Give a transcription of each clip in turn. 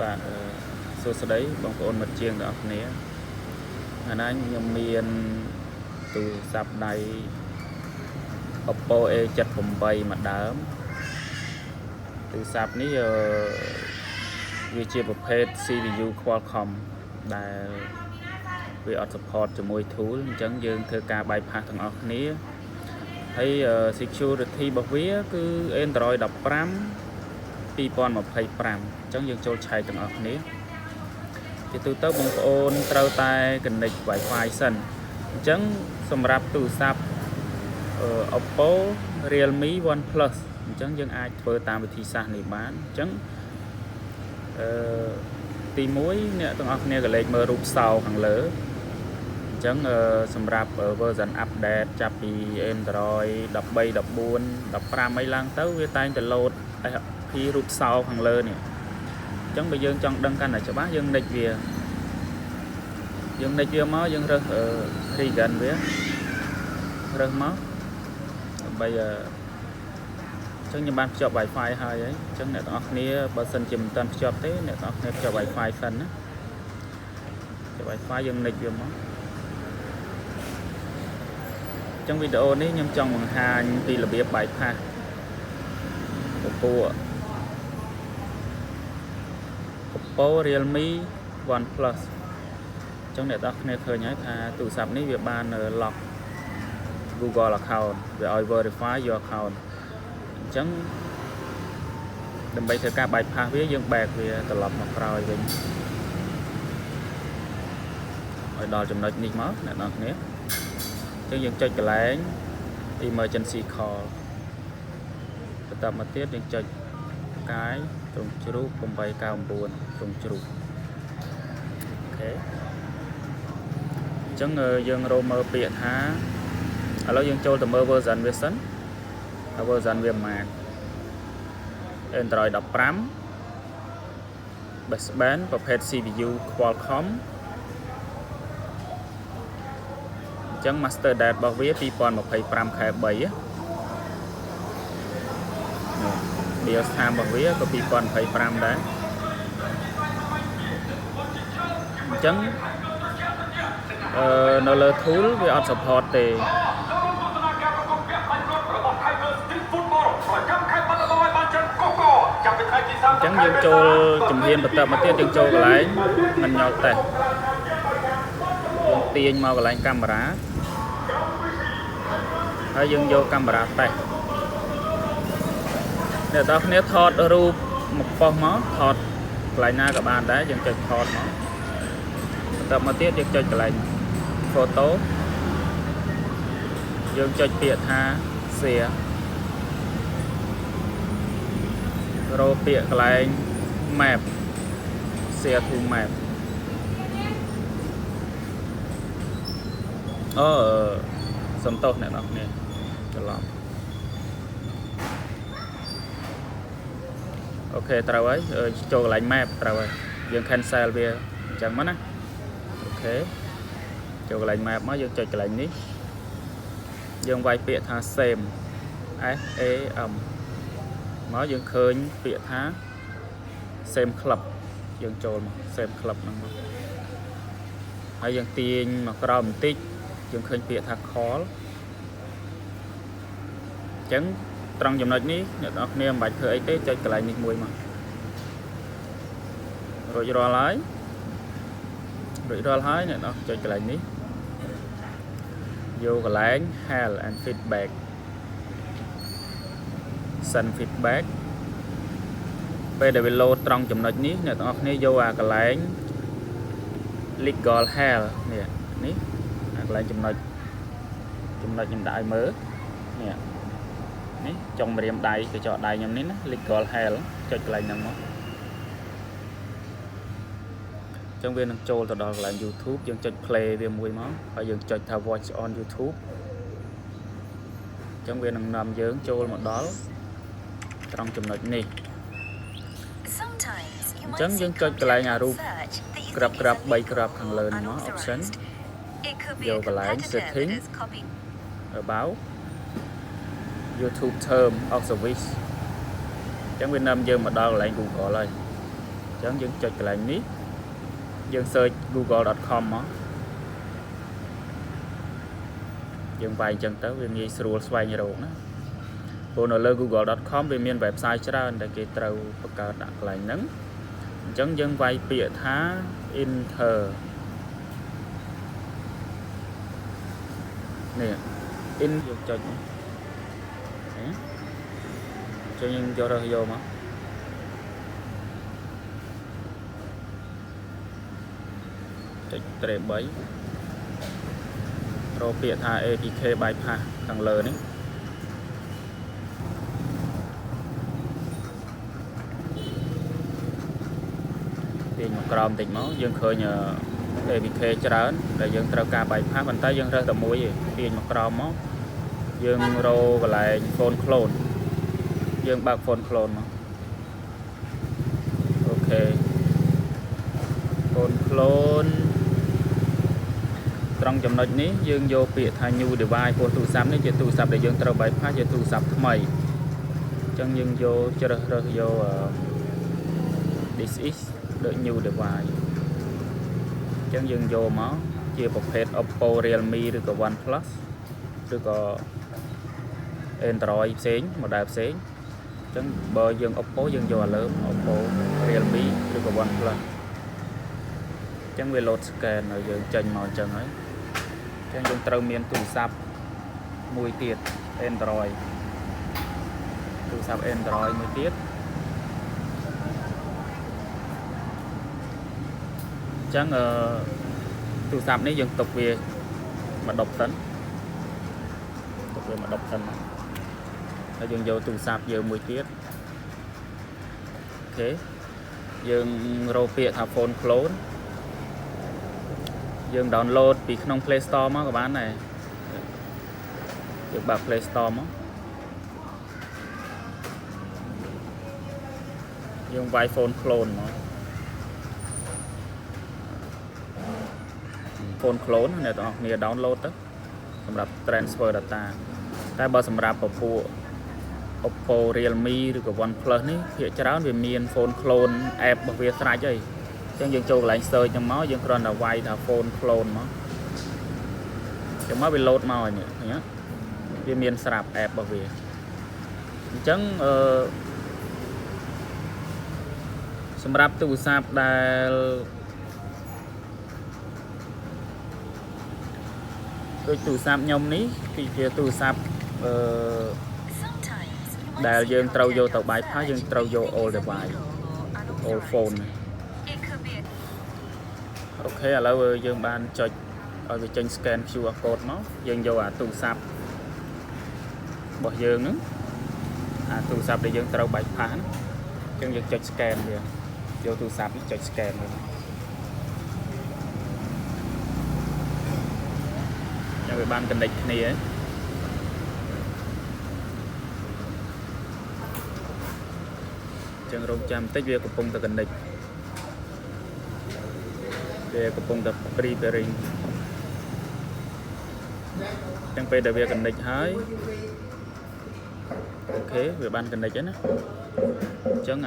បាទសួស្តីបងប្អូនមិត្តជាងទាំងអស់គ្នាអាណាខ្ញុំមានទូរស័ព្ទដៃ Oppo A78 មួយដើមទូរស័ព្ទនេះវាជាប្រភេទ CPU Qualcomm ដែលវាអត់ support ជាមួយ tool អញ្ចឹងយើងធ្វើការ bypass ទាំងអស់គ្នាហើយ security របស់វាគឺ Android 15 2025 អញ្ចឹងយើងចូលឆែកទាំងអស់គ្នាជាទូទៅបងប្អូនត្រូវតែ connect Wi-Fi សិនអញ្ចឹងសម្រាប់ទូរស័ព្ទOppo Realme OnePlus អញ្ចឹងយើងអាចធ្វើតាមវិធីសាស្ត្រនេះបានអញ្ចឹងទី1អ្នកទាំងអស់គ្នាក៏លេខមើលរូបសោខាងលើអញ្ចឹងសម្រាប់ version update ចាប់ពី Android 13 14 15អីឡើងទៅវាតែងតែ load ពីរូបសោខាងលើនេះអញ្ចឹងបើយើងចង់ដឹងកាន់តែច្បាស់យើងនិចវាមកយើងរើស Regan វារើសមកដើម្បីអញ្ចឹងខ្ញុំបានភ្ជាប់ Wi-Fi ហើយអញ្ចឹងអ្នកទាំងអស់គ្នាបើសិនជាមិនទាន់ភ្ជាប់ទេអ្នកទាំងអស់គ្នាភ្ជាប់ Wi-Fi សិនណាភ្ជាប់ Wi-Fi យើងនិចវាមកអញ្ចឹងវីដេអូនេះខ្ញុំចង់បង្ហាញពីរបៀប bypass Oppo Realme OnePlus អញ្ចឹងអ្នកទាំងអស់គ្នាឃើញហើយថាទូរស័ព្ទនេះវាបាន lock Google account វាឲ្យ verify your account អញ្ចឹងដើម្បីធ្វើការ bypass វាយើង back វាត្រឡប់មកក្រោយវិញឲ្យដល់ចំណុចនេះមកអ្នកនរគ្នាអញ្ចឹងយើងចុចកន្លែង emergency call បន្តមកទៀតយើងចុចកាយត្រង់ជ្រូក899ត្រង់ជ្រូកអូខេអញ្ចឹងយើងរកមើលពាក្យថាឥឡូវយើងចូលទៅមើល version វាសិនហើយ version វាប៉ុន្មាន Android 15 baseband ប្រភេទ CPU Qualcomm អញ្ចឹង master date របស់វា2025ខែ3 BIOS time របស់វាក៏2025ដែរអញ្ចឹងនៅលើ tool វាអត់ support ទេអញ្ចឹងយើងចូលជំហានបន្តមកទៀតយើងចូលកន្លែងមិនញ៉ោតតេស្តយើងទាញមកកន្លែងកាមេរ៉ាហើយយើងយកកាមេរ៉ាតេស្តអ្នកទាំងគ្នាថតរូបមកប៉ុសមកថតកន្លែងណាក៏បានដែរយើងចុចថតមកបន្តមកទៀតយើងចុចកន្លែង photo យើងចុចពាក្យថា share រកពាក្យកន្លែង map share to map សំទោសអ្នកនរគ្នាច្រឡំអូខេត្រូវហើយចូលកន្លែង map ត្រូវហើយយើង cancel វាអញ្ចឹងមកណាអូខេចូលកន្លែង map មកយើងចុចកន្លែងនេះយើងវាយពាក្យថា same SAM មកយើងឃើញពាក្យថា same club យើងចូលមក same club ហ្នឹងមកហើយយើងទាញមកក្រោមបន្តិចយើងឃើញពាក្យថា call អញ្ចឹងត្រង់ចំណុចនេះអ្នកនរគ្នាមិនបាច់ធ្វើអីទេចុចកន្លែងនេះមួយមករួចរាល់ហើយអ្នកនរចុចកន្លែងនេះយកកន្លែង help and feedback send feedback ពេលដែលវា load ត្រង់ចំណុចនេះអ្នកទាំងអស់គ្នាយកអាកន្លែង legal help នេះអាកន្លែងចំណុចខ្ញុំដាក់ឲ្យមើលនេះចុងម្រាមដៃកញ្ចក់ដៃខ្ញុំនេះណា legal help ចុចកន្លែងហ្នឹងមកអញ្ចឹងវានឹងចូលទៅដល់កន្លែង YouTube យើងចុច play វាមួយមកហើយយើងចុចថា watch on YouTube អញ្ចឹងវានឹងនាំយើងចូលមកដល់ត្រង់ចំណុចនេះអញ្ចឹងយើងចុចកន្លែងអារូបក្រប3ក្របខាងលើនេះមក option យកកន្លែង setting about YouTube term of service អញ្ចឹងវានាំយើងមកដល់កន្លែង Google ហើយ chẳng dừng chọn cái lệnh ní dừng search google.com đó dừng vài chân tới vì nghi sửa xoay như rồi đó bộ nó lên google.com về miền website cho ra để cái trâu bậc đặt lại nắng chẳng dừng vài bịa thá inter nè in cho những vô rồi vô mà trệ bấy rồi bịa thả APK bypass thằng lớn ấy thì một crom tỉnh máu dương khơi nhờ APK cho đó để dương trao ca bypass bàn tay dương ra tầm mũi gì thì một crom máu dương rô và lại phone clone dương bạc phone clone mà ok phone clone trong chấm nói ní dương vô bịa thay nhu device của tủ sắm ní chỉ tủ sắm để dương trao bypass chỉ tủ sắm mày chân dương vô cho rồi vô this is the new device chân dương vô máu chia một hết Oppo Realme rồi có OnePlus rồi có Android xén một đài xén chẳng bờ dương Oppo dương vô lớn Oppo Realme rồi có OnePlus chẳng về load scan rồi dương tranh màu chân ấy chẳng dương trâu miền tủ sắp mùi tiệt Android tủ sắp Android mùi tiết chẳng tủ sắp này dương tục về mà độc tấn tục về mà độc tấn dương vô tủ sạp giờ 10 tiết ok dương rô bịa thả phone clone dương downloadពីក្នុង Play Store មកcác bạn này dương bật Play Store មកdương vai phone clone មក phone clone អ្នកទាំងអស់គ្នា download ទៅសម្រាប់ transfer data តែបើសម្រាប់ពពួក Oppo Realme ឬក៏ OnePlus នេះភាគច្រើនវាមាន phone clone app របស់វាស្រេចហើយអញ្ចឹងយើងចូលកន្លែង search ហ្នឹងមកយើងគ្រាន់តែវាយថា phone clone មកចាំមកវា load មកហើយនេះឃើញទេវាមានស្រាប់ app របស់វាអញ្ចឹងសម្រាប់ទូរស័ព្ទដែលដូចទូរស័ព្ទខ្ញុំនេះគឺជាទូរស័ព្ទដែលយើងត្រូវយកទៅ bypass យើងត្រូវយក old device old phone អូខេឥឡូវយើងបានចុចឲ្យវាចេញ scan QR code មកយើងយកអាទូរស័ព្ទរបស់យើងហ្នឹងអាទូរស័ព្ទដែលយើងត្រូវ bypass អញ្ចឹងយើងចុច scan វាយកទូរស័ព្ទនេះចុច scan វាចាំវាបាន connect គ្នា ចឹងរងចាំបន្តិចវាកំពុងតែ connect វាកំពុងតែ preparing ចឹងពេលដែលវា connect ហើយអូខេវាបាន connect ហើយណាចឹង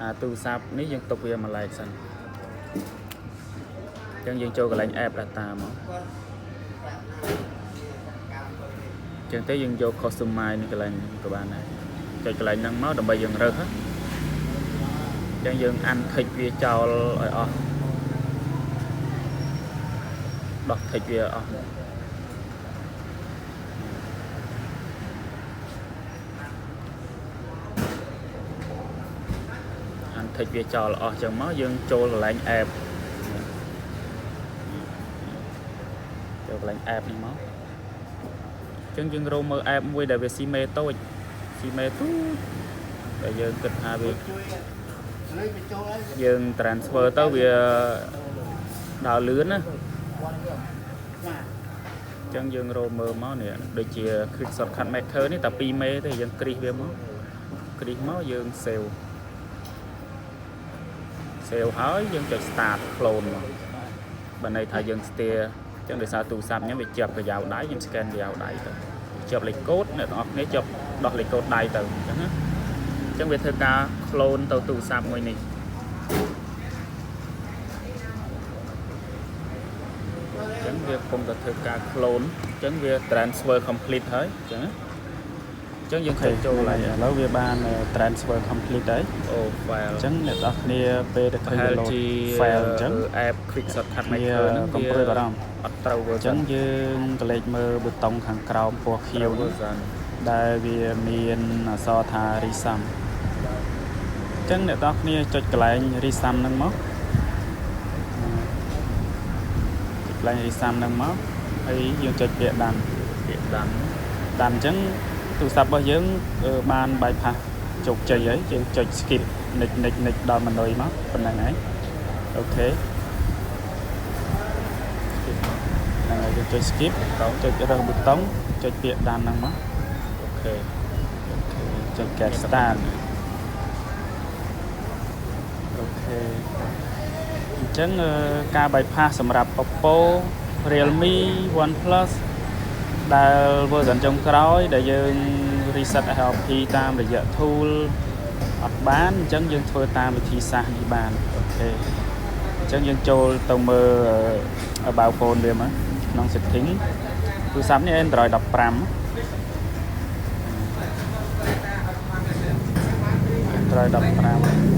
អាទូរស័ព្ទនេះយើងទុកវាមួយឡែកសិនចឹងយើងចូលកន្លែង app data មកចឹងទៅយើងយក customize នេះកន្លែងក៏បានដែរចុចកន្លែងហ្នឹងមកដើម្បីយើងរើសចឹងយើងអាន tick វាចោលឲ្យអស់ដោះ tick វាអស់អាន tick វាចោលអស់ចឹងមកយើងចូលកន្លែង app ចូលកន្លែង app នេះមកចឹងយើងរកមើល app មួយដែលវាស៊ីមេតូចស៊ីមេទូចដែលយើងគិតថាវាយើង transfer ទៅវាដើរលឿនណាអញ្ចឹងយើងរកមើលមកនេះដូចជា quick shortcut maker នេះតែ2មេទេយើងគ្រីសវាមកគ្រីសមកយើង save ហើយយើងចុច start clone មកបើន័យថាយើង steer អញ្ចឹងដោយសារទូរស័ព្ទខ្ញុំវាជាប់ប្រយោលដៃខ្ញុំ scan ប្រយោលដៃទៅជាប់លេខកូដអ្នកទាំងអស់គ្នាជាប់ដោះលេខកូដដៃទៅអញ្ចឹងណាអញ្ចឹងវាធ្វើការ clone ទៅទូរស័ព្ទមួយនេះ វាកំពុងតែធ្វើការ clone អញ្ចឹងវា transfer complete ហើយអញ្ចឹងយើងឃើញចូលឡើងឥឡូវវាបាន transfer complete ហើយអូ file អញ្ចឹងអ្នកនរគ្នាពេលដែលឃើញ load file អញ្ចឹង app quick shortcut maker ហ្នឹងកុំព្រួយបារម្ភអត់ត្រូវ version អញ្ចឹងយើងក៏លេខមើលប៊ូតុងខាងក្រោមពណ៌ខៀវ version ដែលវាមានអក្សរថា resum អញ្ចឹងអ្នកនរគ្នាចុចកន្លែង resum ហ្នឹងមកចុចកន្លែង resum ហ្នឹងមកហើយយើងចុចពាក្យដាំអញ្ចឹងទូរស័ព្ទរបស់យើងបាន bypass ជោគជ័យហើយយើងចុច skip next ដល់ម៉ានុយមកប៉ុណ្្នឹងហើយអូខេហ្នឹងហើយយើងចុច skip ចុចរើសប៊ូតុងចុចពាក្យដាំហ្នឹងមកអូខេចុច get start អូខេអញ្ចឹងការ bypass សម្រាប់ Oppo Realme OnePlus ដែល version ចុងក្រោយដែលយើង reset HLP តាមរយៈ tool អត់បានអញ្ចឹងយើងធ្វើតាមវិធីសាស្ត្រនេះបានអូខេអញ្ចឹងយើងចូលទៅមើល about phone វាមកក្នុង setting ទូរស័ព្ទនេះ Android 15 Android 15